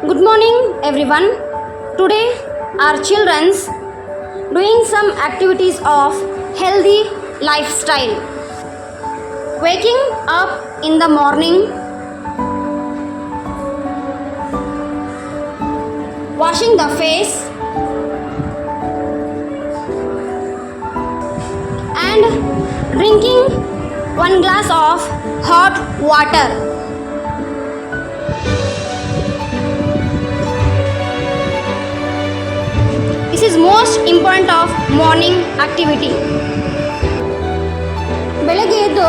Good morning, everyone. Today, our children's doing some activities of healthy lifestyle. Waking up in the morning, washing the face, and drinking 1 glass of hot water. This is most important of morning activity. ಬೆಳಗ್ಗೆ ಎದ್ದು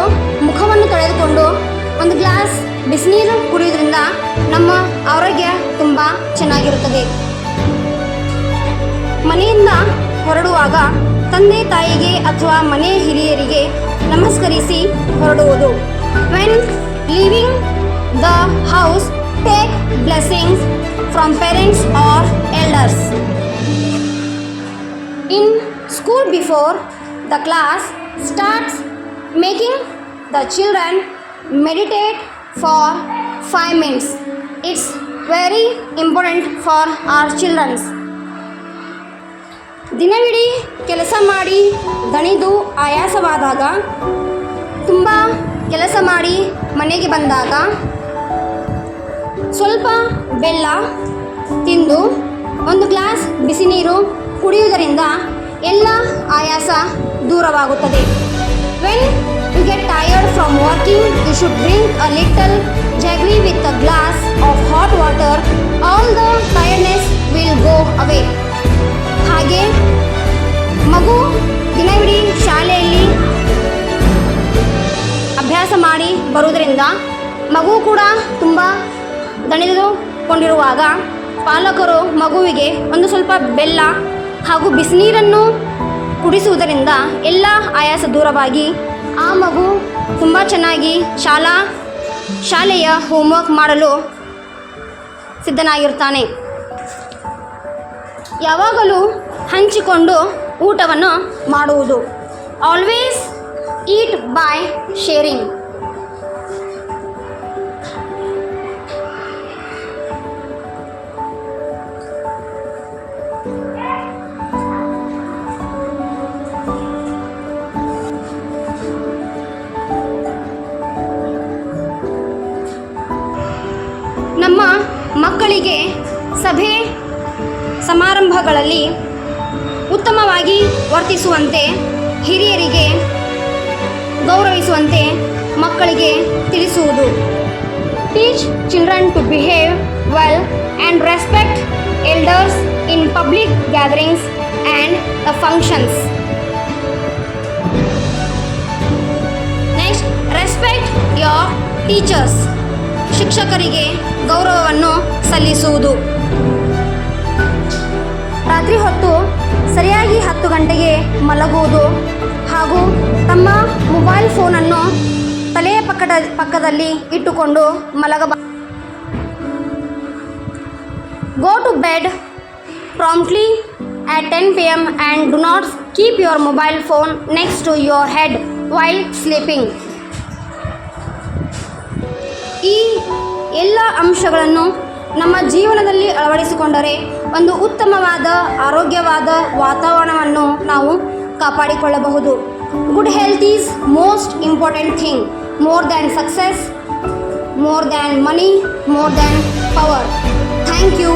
ಮುಖವನ್ನು ತೊಳೆದುಕೊಂಡು 1 glass ಬಿಸಿನೀರು ಕುಡಿಯೋದ್ರಿಂದ ನಮ್ಮ ಆರೋಗ್ಯ ತುಂಬ ಚೆನ್ನಾಗಿರುತ್ತದೆ. ಮನೆಯಿಂದ ಹೊರಡುವಾಗ ತಂದೆ ತಾಯಿಗೆ ಅಥವಾ ಮನೆ ಹಿರಿಯರಿಗೆ ನಮಸ್ಕರಿಸಿ ಹೊರಡುವುದು. When leaving the house, take blessings from parents or elders. In school, before the class starts, making the children meditate for 5 minutes. It's very important for our children. ದಿನವಿಡೀ ಕೆಲಸ ಮಾಡಿ ದಣಿದು ಆಯಾಸವಾದಾಗ, ತುಂಬ ಕೆಲಸ ಮಾಡಿ ಮನೆಗೆ ಬಂದಾಗ ಸ್ವಲ್ಪ ಬೆಲ್ಲ ತಿಂದು 1 ಗ್ಲಾಸ್ ಬಿಸಿ ನೀರು ಕುಡಿಯುವುದರಿಂದ ಎಲ್ಲ ಆಯಾಸ ದೂರವಾಗುತ್ತದೆ. When you get tired from working, you should drink a little jaggery with a glass of hot water. All the tiredness will go away. ಹಾಗೆ ಮಗು ದಿನವಿಡೀ ಶಾಲೆಯಲ್ಲಿ ಅಭ್ಯಾಸ ಮಾಡಿ ಬರುವುದರಿಂದ ಮಗು ಕೂಡ ತುಂಬ ದಣಿದುಕೊಂಡಿರುವಾಗ ಪಾಲಕರು ಮಗುವಿಗೆ ಒಂದು ಸ್ವಲ್ಪ ಬೆಲ್ಲ ಹಾಗೂ ಬಿಸಿನೀರನ್ನು ಕುಡಿಸುವುದರಿಂದ ಎಲ್ಲ ಆಯಾಸ ದೂರವಾಗಿ ಆ ಮಗು ತುಂಬ ಚೆನ್ನಾಗಿ ಶಾಲೆಯ ಹೋಮ್ವರ್ಕ್ ಮಾಡಲು ಸಿದ್ಧನಾಗಿರುತ್ತಾನೆ. ಯಾವಾಗಲೂ ಹಂಚಿಕೊಂಡು ಊಟವನ್ನು ಮಾಡುವುದು. Always eat by sharing. ನಮ್ಮ ಮಕ್ಕಳಿಗೆ ಸಭೆ ಸಮಾರಂಭಗಳಲ್ಲಿ ಉತ್ತಮವಾಗಿ ವರ್ತಿಸುವಂತೆ, ಹಿರಿಯರಿಗೆ ಗೌರವಿಸುವಂತೆ ಮಕ್ಕಳಿಗೆ ತಿಳಿಸುವುದು. Teach children to behave well and respect elders in public gatherings and the functions. Next, respect your teachers. ಶಿಕ್ಷಕರಿಗೆ ಗೌರವವನ್ನು ಸಲ್ಲಿಸುವುದು. ರಾತ್ರಿ ಹೊತ್ತು ಸರಿಯಾಗಿ 10 ಗಂಟೆಗೆ ಮಲಗುವುದು ಹಾಗೂ ತಮ್ಮ ಮೊಬೈಲ್ ಫೋನನ್ನು ತಲೆಯ ಪಕ್ಕದಲ್ಲಿ ಇಟ್ಟುಕೊಂಡು ಮಲಗಬಾರದು. Go to bed promptly at 10 p.m. and do not keep your mobile phone next to your head while sleeping. ಈ ಎಲ್ಲ ಅಂಶಗಳನ್ನು ನಮ್ಮ ಜೀವನದಲ್ಲಿ ಅಳವಡಿಸಿಕೊಂಡರೆ ಒಂದು ಉತ್ತಮವಾದ ಆರೋಗ್ಯವಾದ ವಾತಾವರಣವನ್ನು ನಾವು ಕಾಪಾಡಿಕೊಳ್ಳಬಹುದು. Good health is most important thing, more than success, more than money, more than power. Thank you.